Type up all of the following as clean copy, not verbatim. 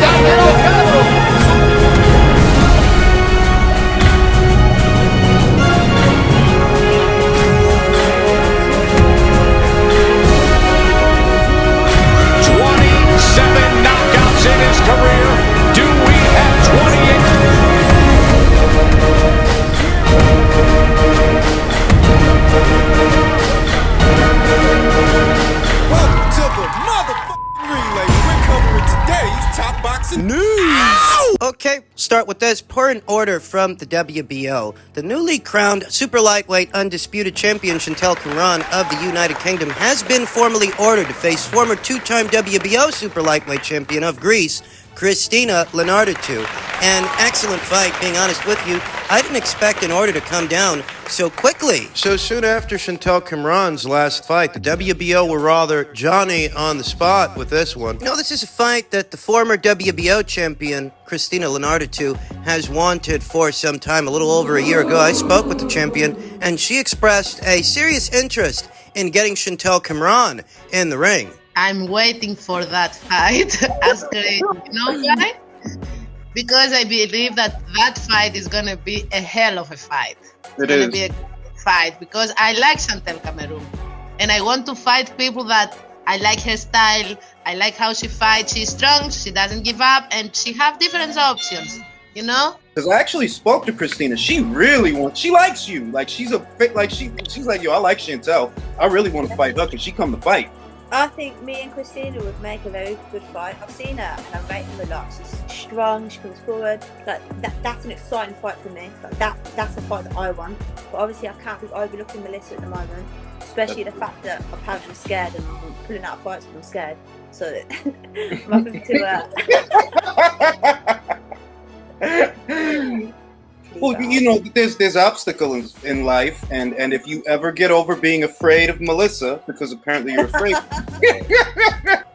downhill, Cameron. In his career, do we have 28? Welcome to the motherfucking relay. We're covering today's top boxing news. Ow! Okay, start with this. Per an order from the WBO, the newly crowned super lightweight undisputed champion Chantel Cameron of the United Kingdom has been formally ordered to face former two-time WBO super lightweight champion of Greece, Christina Linardatou. An excellent fight, being honest with you. I didn't expect an order to come down so quickly. So soon after Chantel Cameron's last fight, the WBO were rather Johnny on the spot with this one. You know, this is a fight that the former WBO champion, Christina Linardatou, has wanted for some time. A little over a year ago, I spoke with the champion, and she expressed a serious interest in getting Chantel Cameron in the ring. I'm waiting for that fight. As you know why? Because I believe that fight is going to be a hell of a fight. It's going to be a good fight because I like Chantel Cameron. And I want to fight people that I like her style. I like how she fights. She's strong. She doesn't give up. And she have different options, you know? Because I actually spoke to Christina. She really wants, she likes you. Like, she's like, yo, I like Chantel. I really want to fight her because she come to fight. I think me and Christina would make a very good fight. I've seen her and I rate her a lot. She's strong, she comes forward. Like that's an exciting fight for me. Like that's a fight that I want. But obviously I can't be overlooking Melissa at the moment. Especially the fact that apparently I'm scared and I'm pulling out fights when I'm scared. So I'm having to well, you know, there's obstacles in life, and if you ever get over being afraid of Melissa, because apparently you're afraid.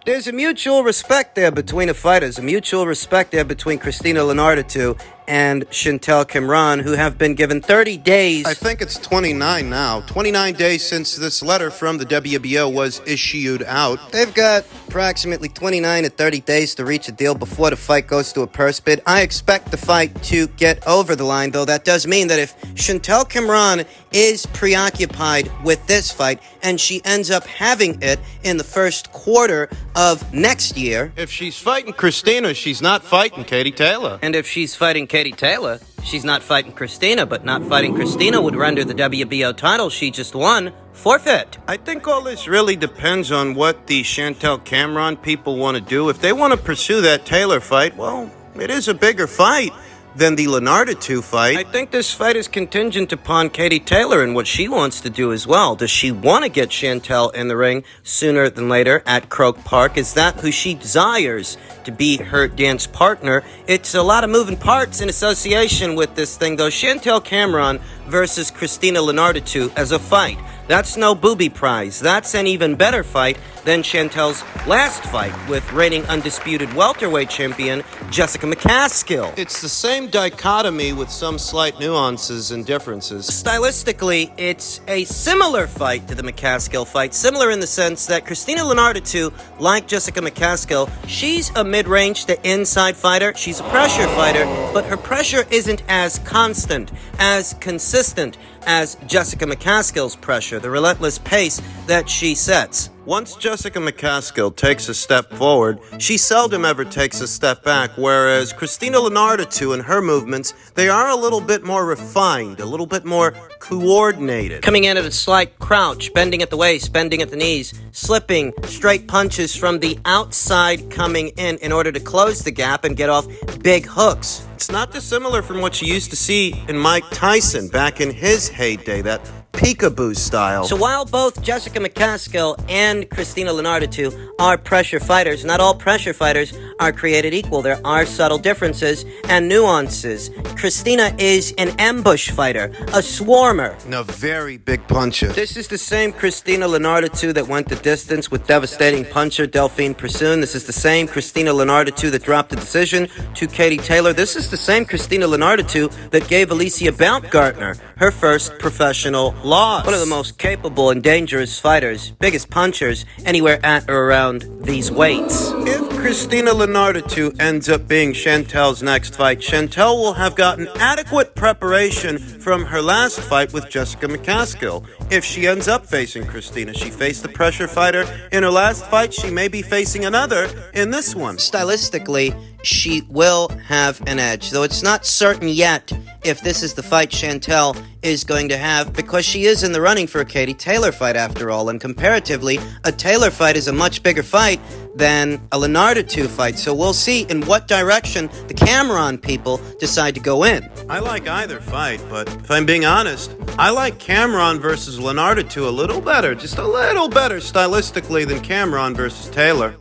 There's a mutual respect there between the fighters, a mutual respect there between Christina Linardatou and Chantel Cameron, who have been given 30 days. I think it's 29 now. 29 days since this letter from the WBO was issued out. They've got approximately 29 to 30 days to reach a deal before the fight goes to a purse bid. I expect the fight to get over the line, though that does mean that if Chantel Cameron is preoccupied with this fight and she ends up having it in the first quarter of next year. If she's fighting Christina, she's not fighting Katie Taylor. And if she's fighting Katie Taylor, she's not fighting Christina, but not fighting Christina would render the WBO title she just won forfeit. I think all this really depends on what the Chantel Cameron people want to do. If they want to pursue that Taylor fight, well, it is a bigger fight than the Linardatou fight. I think this fight is contingent upon Katie Taylor and what she wants to do as well. Does she want to get Chantel in the ring sooner than later at Croke Park? Is that who she desires to be her dance partner? It's a lot of moving parts in association with this thing, though. Chantel Cameron versus Christina Linardatou as a fight. That's no booby prize. That's an even better fight than Chantel's last fight with reigning undisputed welterweight champion Jessica McCaskill. It's the same dichotomy with some slight nuances and differences. Stylistically, it's a similar fight to the McCaskill fight, similar in the sense that Christina Linardatou, like Jessica McCaskill, she's a mid-range to inside fighter. She's a pressure fighter, but her pressure isn't as constant, as consistent as Jessica McCaskill's pressure, the relentless pace that she sets. Once Jessica McCaskill takes a step forward, she seldom ever takes a step back, whereas Christina Linardatou and her movements, they are a little bit more refined, a little bit more coordinated. Coming in at a slight crouch, bending at the waist, bending at the knees, slipping straight punches from the outside coming in order to close the gap and get off big hooks. It's not dissimilar from what you used to see in Mike Tyson back in his heyday, that peekaboo style. So while both Jessica McCaskill and Christina Linardatou are pressure fighters, not all pressure fighters are created equal. There are subtle differences and nuances. Christina is an ambush fighter, a swarmer, and a very big puncher. This is the same Christina Linardatou that went the distance with devastating puncher Delphine Persoon. This is the same Christina Linardatou that dropped the decision to Katie Taylor. This is the same Christina Linardatou that gave Alicia Baumgartner her first professional loss. One of the most capable and dangerous fighters, biggest punchers anywhere at or around around these weights. If Christina Linardatou ends up being Chantel's next fight, Chantel will have gotten adequate preparation from her last fight with Jessica McCaskill. If she ends up facing Christina, she faced the pressure fighter in her last fight, she may be facing another in this one. Stylistically, she will have an edge, though it's not certain yet if this is the fight Chantel is going to have, because she is in the running for a Katie Taylor fight after all, and comparatively, a Taylor fight is a much bigger fight than a Linardatou fight, so we'll see in what direction the Cameron people decide to go in. I like either fight, but if I'm being honest, I like Cameron versus Linardatou a little better, just a little better stylistically than Cameron versus Taylor.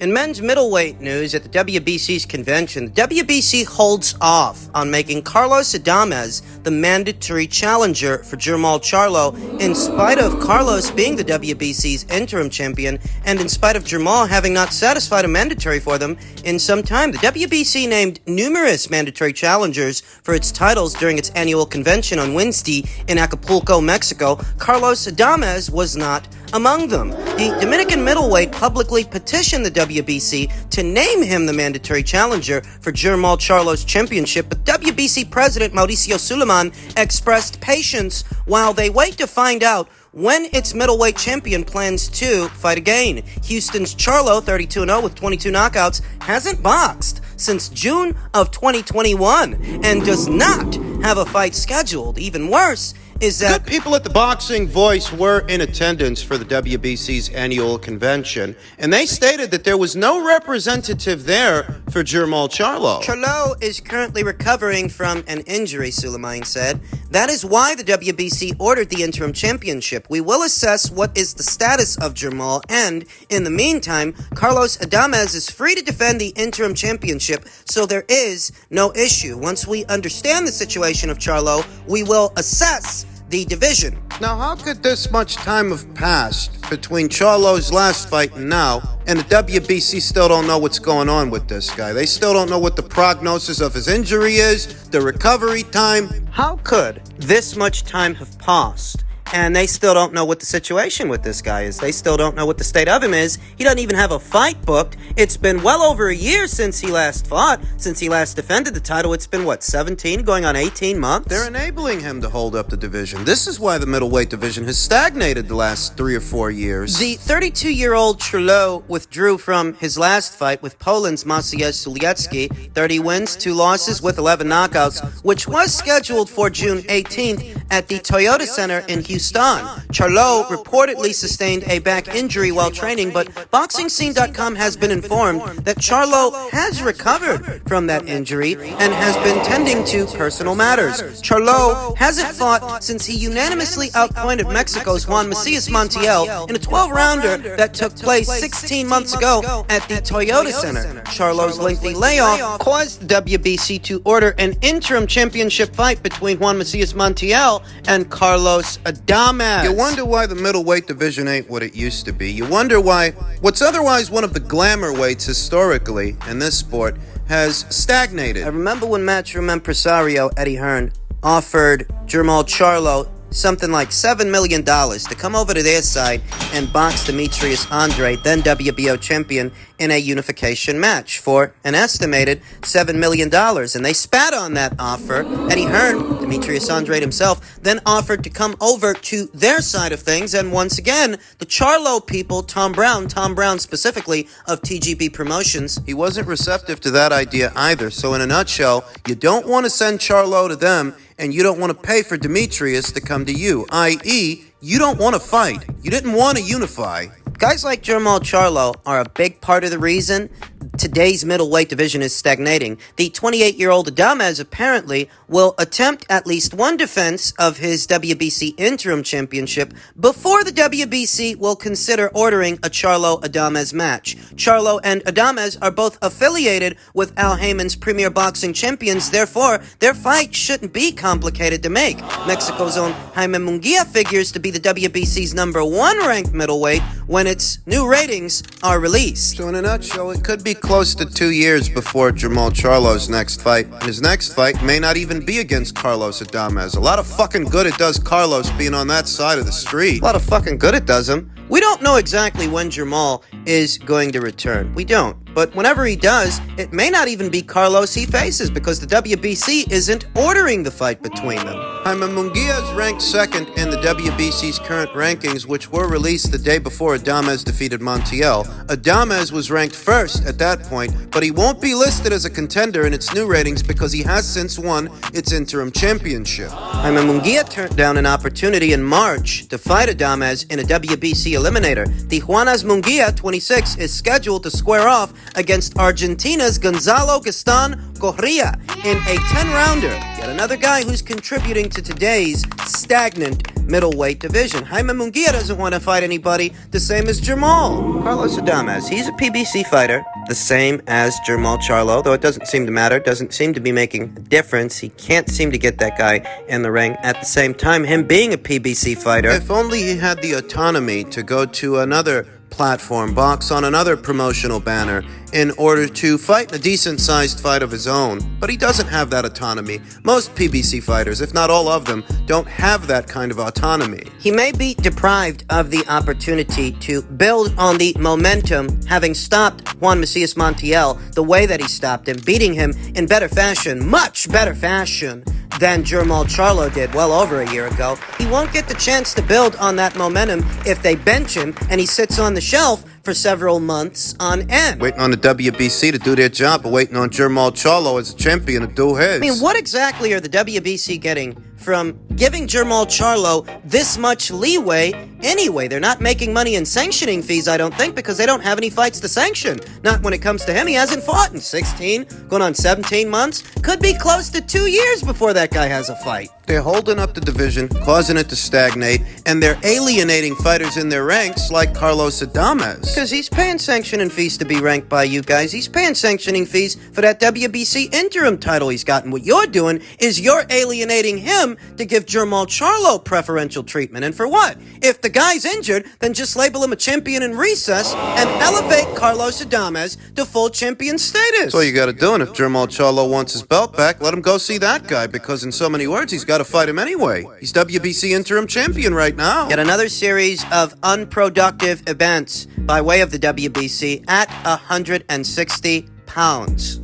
In men's middleweight news, at the WBC's convention, the WBC holds off on making Carlos Adames the mandatory challenger for Jermall Charlo, in spite of Carlos being the WBC's interim champion, and in spite of Jermall having not satisfied a mandatory for them in some time. The WBC named numerous mandatory challengers for its titles during its annual convention on Wednesday in Acapulco, Mexico. Carlos Adames was not among them. The Dominican middleweight publicly petitioned the WBC to name him the mandatory challenger for Jermall Charlo's championship, but WBC President Mauricio Suleiman expressed patience while they wait to find out when its middleweight champion plans to fight again. Houston's Charlo, 32-0 with 22 knockouts, hasn't boxed since June of 2021 and does not have a fight scheduled. Even worse is that good people at the Boxing Voice were in attendance for the WBC's annual convention, and they stated that there was no representative there for Jermall Charlo. Charlo is currently recovering from an injury, Suleiman said. That is why the WBC ordered the interim championship. We will assess what is the status of Jermall, and in the meantime, Carlos Adames is free to defend the interim championship, so there is no issue. Once we understand the situation of Charlo, we will assess the division. Now, how could this much time have passed between Charlo's last fight and now, and the WBC still don't know what's going on with this guy? They still don't know what the prognosis of his injury is, the recovery time. How could this much time have passed and they still don't know what the situation with this guy is? They still don't know what the state of him is. He doesn't even have a fight booked. It's been well over a year since he last fought, since he last defended the title. It's been, 17, going on 18 months? They're enabling him to hold up the division. This is why the middleweight division has stagnated the last 3 or 4 years. The 32-year-old Charlo withdrew from his last fight with Poland's Maciej Suliecki, 30 wins, 2 losses with 11 knockouts, which was scheduled for June 18th at the Toyota Center in Houston. Charlo reportedly sustained a back injury while training, but BoxingScene.com has been informed that Charlo has recovered from that injury and has been tending to personal matters. Charlo hasn't fought since he unanimously outpointed Mexico's Juan Macias Montiel in a 12-rounder that took place 16 months ago at the Toyota Center. Charlo's lengthy layoff caused the WBC to order an interim championship fight between Juan Macias Montiel and Carlos Adames. You wonder why the middleweight division ain't what it used to be. You wonder why what's otherwise one of the glamour weights historically in this sport has stagnated. I remember when matchroom impresario Eddie Hearn offered Jermall Charlo something like $7 million to come over to their side and box Demetrius Andrade, then WBO champion, in a unification match for an estimated $7 million. And they spat on that offer. Eddie Hearn, Demetrius Andrade himself, then offered to come over to their side of things. And once again, the Charlo people, Tom Brown specifically, of TGB Promotions, he wasn't receptive to that idea either. So in a nutshell, you don't want to send Charlo to them, and you don't want to pay for Demetrius to come to you, i.e., you don't want to fight. You didn't want to unify. Guys like Jermall Charlo are a big part of the reason today's middleweight division is stagnating. The 28-year-old Adames apparently will attempt at least one defense of his WBC interim championship before the WBC will consider ordering a Charlo-Adames match. Charlo and Adames are both affiliated with Al Haymon's Premier Boxing Champions, therefore their fight shouldn't be complicated to make. Mexico's own Haymon Munguia figures to be the WBC's #1 ranked middleweight when its new ratings are released. So in a nutshell, it could be close to 2 years before Jermall Charlo's next fight. His next fight may not even be against Carlos Adames. A lot of fucking good it does Carlos being on that side of the street. A lot of fucking good it does him. We don't know exactly when Jermall is going to return. We don't. But whenever he does, it may not even be Carlos he faces because the WBC isn't ordering the fight between them. Haymon Munguia is ranked second in the WBC's current rankings, which were released the day before Adames defeated Montiel. Adames was ranked first at that point, but he won't be listed as a contender in its new ratings because he has since won its interim championship. Haymon Munguia turned down an opportunity in March to fight Adames in a WBC eliminator. Tijuana's Munguia, 26, is scheduled to square off against Argentina's Gonzalo Gaston Correa in a 10-rounder. Yet another guy who's contributing to today's stagnant middleweight division. Haymon Munguia doesn't want to fight anybody, the same as Jamal. Carlos Adames, he's a PBC fighter, the same as Jamal Charlo, though it doesn't seem to matter, doesn't seem to be making a difference. He can't seem to get that guy in the ring. At the same time, him being a PBC fighter, if only he had the autonomy to go to another platform, box on another promotional banner in order to fight a decent-sized fight of his own. But he doesn't have that autonomy. Most PBC fighters, if not all of them, don't have that kind of autonomy. He may be deprived of the opportunity to build on the momentum, having stopped Juan Macias Montiel the way that he stopped him, beating him in better fashion, much better fashion than Jamal Charlo did well over a year ago. He won't get the chance to build on that momentum if they bench him and he sits on the shelf for several months on end. Waiting on the WBC to do their job, but waiting on Jamal Charlo as a champion to do his. I mean, what exactly are the WBC getting from giving Jamal Charlo this much leeway anyway? They're not making money in sanctioning fees, I don't think, because they don't have any fights to sanction. Not when it comes to him. He hasn't fought in 16, going on 17 months. Could be close to 2 years before that guy has a fight. They're holding up the division, causing it to stagnate, and they're alienating fighters in their ranks like Carlos Adames. Because he's paying sanctioning fees to be ranked by you guys. He's paying sanctioning fees for that WBC interim title he's gotten. What you're doing is you're alienating him to give Jamal Charlo preferential treatment. And for what? If the guy's injured, then just label him a champion in recess and elevate Carlos Adames to full champion status. That's all you gotta do. And if Jamal Charlo wants his belt back, let him go see that guy, because in so many words, he's got to fight him anyway. He's WBC interim champion right now. Yet another series of unproductive events by way of the WBC at 160 pounds.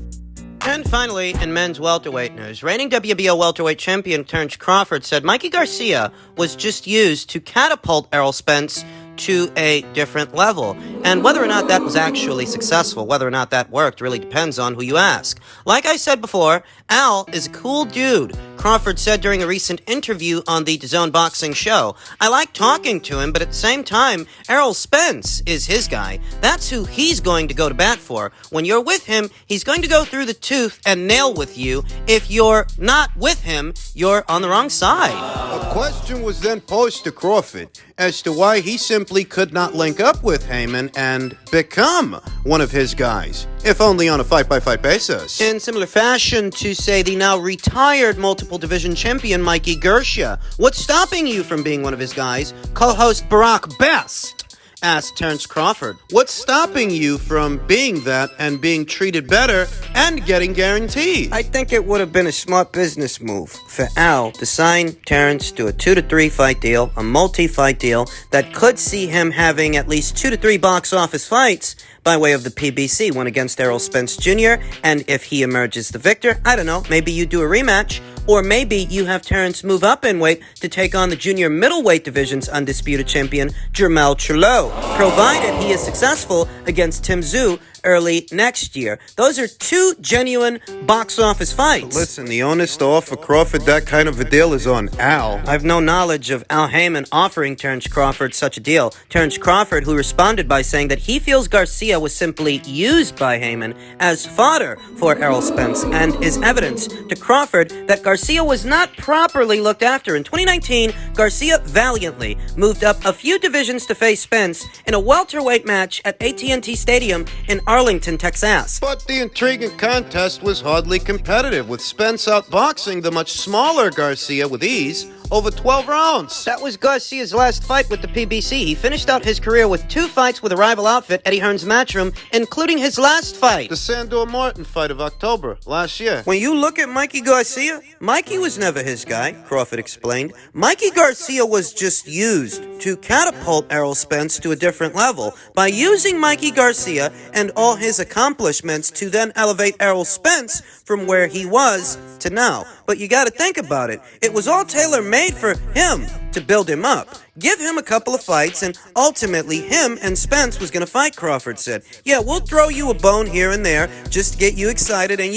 And finally, in men's welterweight news, reigning WBO welterweight champion Terence Crawford said Mikey Garcia was just used to catapult Errol Spence to a different level. And whether or not that was actually successful, whether or not that worked, really depends on who you ask. Like I said before, Al is a cool dude. Crawford said during a recent interview on the DAZN Boxing show, I like talking to him, but at the same time, Errol Spence is his guy. That's who he's going to go to bat for. When you're with him, he's going to go through the tooth and nail with you. If you're not with him, you're on the wrong side. A question was then posed to Crawford as to why he simply could not link up with Haymon and become one of his guys, if only on a fight-by-fight basis. In similar fashion to, say, the now retired multiple division champion Mikey Garcia. What's stopping you from being one of his guys? Co-host Barack Best asked Terence Crawford. What's stopping you from being that and being treated better and getting guaranteed? I think it would have been a smart business move for Al to sign Terence to a 2 to 3 fight deal, a multi-fight deal that could see him having at least 2 to 3 box office fights by way of the PBC, one against Errol Spence Jr., and if he emerges the victor, I don't know, maybe you do a rematch, or maybe you have Terence move up in weight to take on the junior middleweight division's undisputed champion, Jamal Charlo, provided he is successful against Tim Tszyu early next year. Those are 2 genuine box office fights. Listen, the onus to offer Crawford that kind of a deal is on Al. I've no knowledge of Al Haymon offering Terence Crawford such a deal. Terence Crawford, who responded by saying that he feels Garcia was simply used by Haymon as fodder for Errol Spence, and is evidence to Crawford that Garcia was not properly looked after. In 2019, Garcia valiantly moved up a few divisions to face Spence in a welterweight match at AT&T Stadium in Arlington, Texas. But the intriguing contest was hardly competitive, with Spence outboxing the much smaller Garcia with ease, over 12 rounds. That was Garcia's last fight with the PBC. He finished out his career with 2 fights with a rival outfit, Eddie Hearn's Matchroom, including his last fight, the Sandor Martin fight of October last year. When you look at Mikey Garcia, Mikey was never his guy, Crawford explained. Mikey Garcia was just used to catapult Errol Spence to a different level by using Mikey Garcia and all his accomplishments to then elevate Errol Spence from where he was to now. But you gotta think about it. It was all tailor-made for him to build him up. Give him a couple of fights, and ultimately him and Spence was gonna fight, Crawford said. Yeah, we'll throw you a bone here and there just to get you excited and,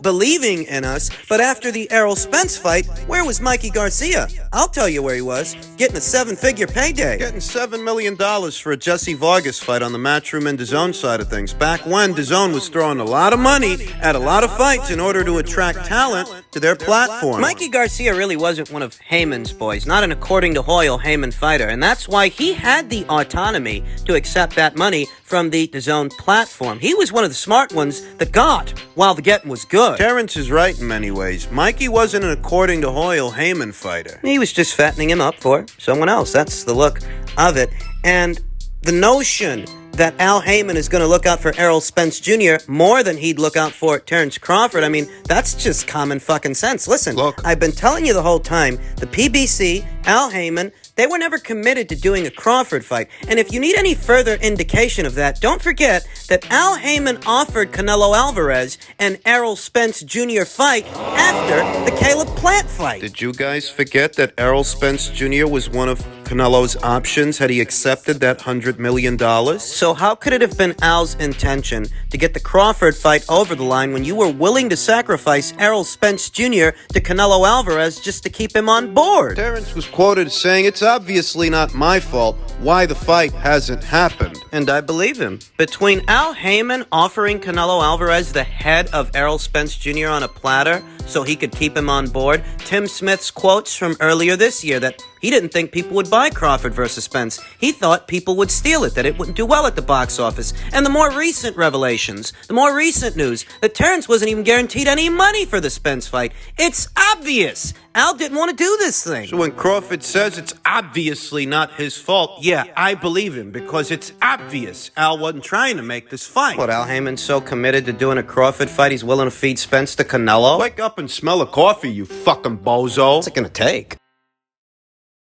believing in us. But after the Errol Spence fight, where was Mikey Garcia? I'll tell you where he was. Getting a 7-figure payday. Getting $7 million for a Jesse Vargas fight on the Matchroom and DAZN side of things. Back when DAZN was throwing a lot of money at a lot of fights in order to attract talent to their platform. Mikey Garcia really wasn't one of Haymon's boys, not an according to Hoyle Haymon fighter, and that's why he had the autonomy to accept that money from the DAZN platform. He was one of the smart ones that got while the getting was good. Terrence is right in many ways. Mikey wasn't an according to Hoyle Haymon fighter. He was just fattening him up for someone else. That's the look of it. And the notion that Al Haymon is going to look out for Errol Spence Jr. more than he'd look out for Terrence Crawford, I mean, that's just common fucking sense. Listen, look, I've been telling you the whole time, the PBC, Al Haymon, they were never committed to doing a Crawford fight. And if you need any further indication of that, don't forget that Al Haymon offered Canelo Alvarez an Errol Spence Jr. fight after the Caleb Plant fight. Did you guys forget that Errol Spence Jr. was one of Canelo's options had he accepted that $100 million? So how could it have been Al's intention to get the Crawford fight over the line when you were willing to sacrifice Errol Spence Jr. to Canelo Alvarez just to keep him on board? Terrence was quoted as saying, "It's obviously not my fault why the fight hasn't happened." And I believe him. Between Al Haymon offering Canelo Alvarez the head of Errol Spence Jr. on a platter so he could keep him on board, Tim Smith's quotes from earlier this year that he didn't think people would buy Crawford versus Spence. He thought people would steal it, that it wouldn't do well at the box office. And the more recent revelations, the more recent news, that Terrence wasn't even guaranteed any money for the Spence fight. It's obvious Al didn't want to do this thing. So when Crawford says it's obviously not his fault, yeah, I believe him, because it's obvious Al wasn't trying to make this fight. What, Al Haymon's so committed to doing a Crawford fight he's willing to feed Spence to Canelo? Wake up and smell a coffee, you fucking bozo. What's it gonna take?